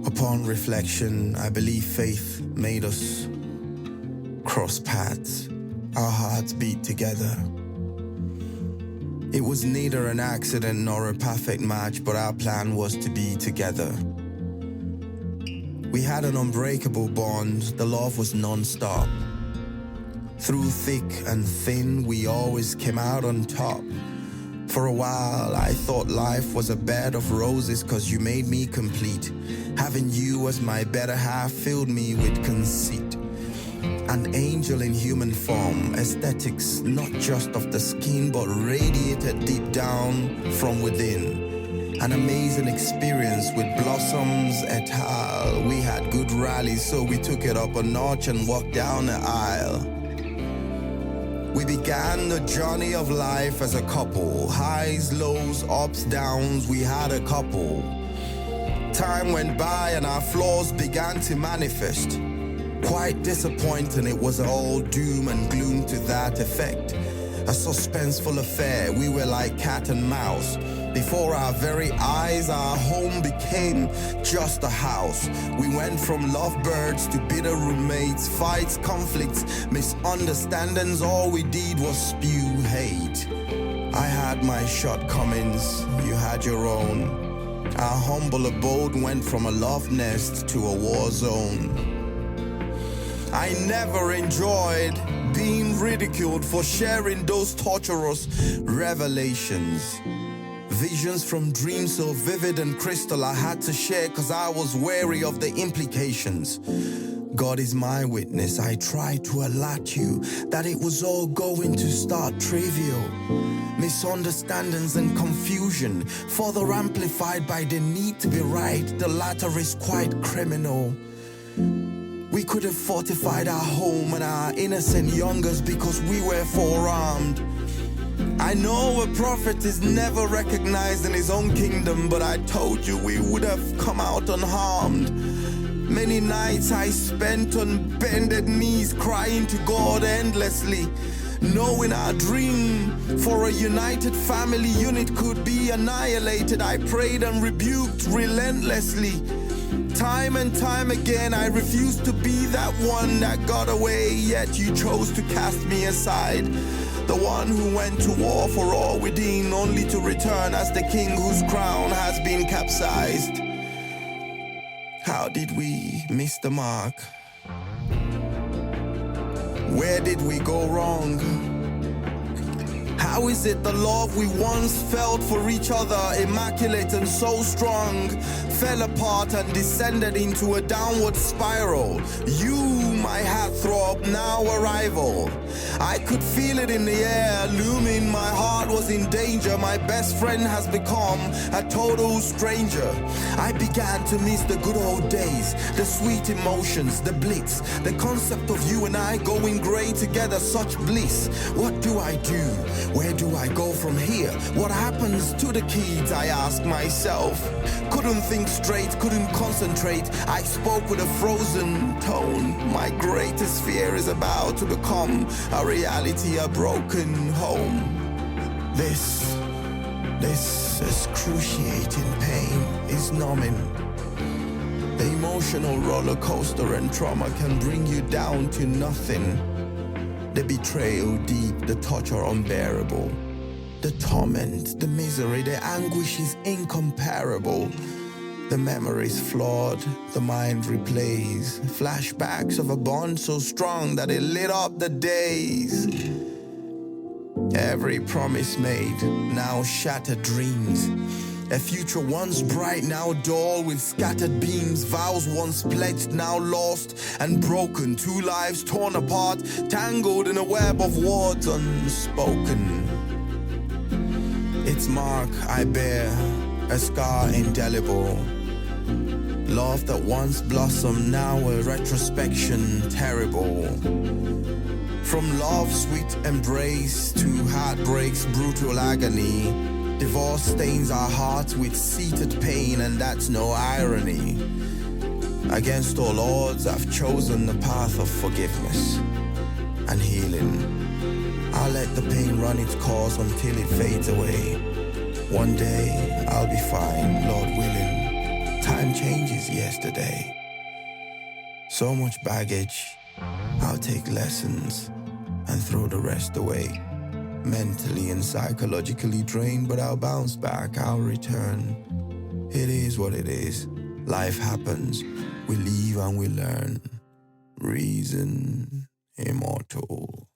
Upon reflection, I believe faith made us cross paths. Our hearts beat together. It was neither an accident nor a perfect match, but our plan was to be together. We had an unbreakable bond, the love was non-stop. Through thick and thin, we always came out on top. For a while, I thought life was a bed of roses, 'cause you made me complete. Having you as my better half filled me with conceit. An angel in human form, aesthetics not just of the skin, but radiated deep down from within. An amazing experience with Blossoms et al. We had good rallies, so we took it up a notch and walked down the aisle. We began the journey of life as a couple. Highs, lows, ups, downs, we had a couple. Time went by and our flaws began to manifest. Quite disappointing, it was all doom and gloom to that effect. A suspenseful affair, we were like cat and mouse. Before our very eyes, our home became just a house. We went from lovebirds to bitter roommates, fights, conflicts, misunderstandings. All we did was spew hate. I had my shortcomings, you had your own. Our humble abode went from a love nest to a war zone. I never enjoyed being ridiculed for sharing those torturous revelations. Visions from dreams so vivid and crystal I had to share, 'cause I was wary of the implications. God is my witness, I tried to alert you that it was all going to start trivial. Misunderstandings and confusion, further amplified by the need to be right, the latter is quite criminal. We could have fortified our home and our innocent youngers because we were forearmed. I know a prophet is never recognized in his own kingdom, but I told you we would have come out unharmed. Many nights I spent on bended knees crying to God endlessly, knowing our dream for a united family unit could be annihilated. I prayed and rebuked relentlessly. Time and time again I refused to be that one that got away, yet you chose to cast me aside. The one who went to war for all within, only to return as the king whose crown has been capsized. How did we miss the mark? Where did we go wrong? How is it the love we once felt for each other, immaculate and so strong, fell apart and descended into a downward spiral? You, my heartthrob, now a rival. I could feel it in the air, looming, my heart was in danger. My best friend has become a total stranger. I began to miss the good old days, the sweet emotions, the blitz, the concept of you and I going grey together, such bliss. What do I do? Where do I go from here? What happens to the kids, I ask myself. Couldn't think straight, couldn't concentrate. I spoke with a frozen tone. My greatest fear is about to become a reality, a broken home. This excruciating pain is numbing. The emotional roller coaster and trauma can bring you down to nothing. The betrayal deep, the torture unbearable. The torment, the misery, the anguish is incomparable. The memory is flawed, the mind replays flashbacks of a bond so strong that it lit up the days. Every promise made, now shattered dreams. A future once bright, now dull with scattered beams. Vows once pledged, now lost and broken. Two lives torn apart, tangled in a web of words unspoken. Its mark I bear, a scar indelible. Love that once blossomed, now a retrospection terrible. From love's sweet embrace to heartbreak's brutal agony, divorce stains our hearts with seated pain, and that's no irony. Against all odds, I've chosen the path of forgiveness and healing. I'll let the pain run its course until it fades away. One day I'll be fine, Lord willing. Time changes yesterday. So much baggage, I'll take lessons and throw the rest away. Mentally and psychologically drained, but I'll bounce back, I'll return. It is what it is. Life happens. We live and we learn. Reason immortal.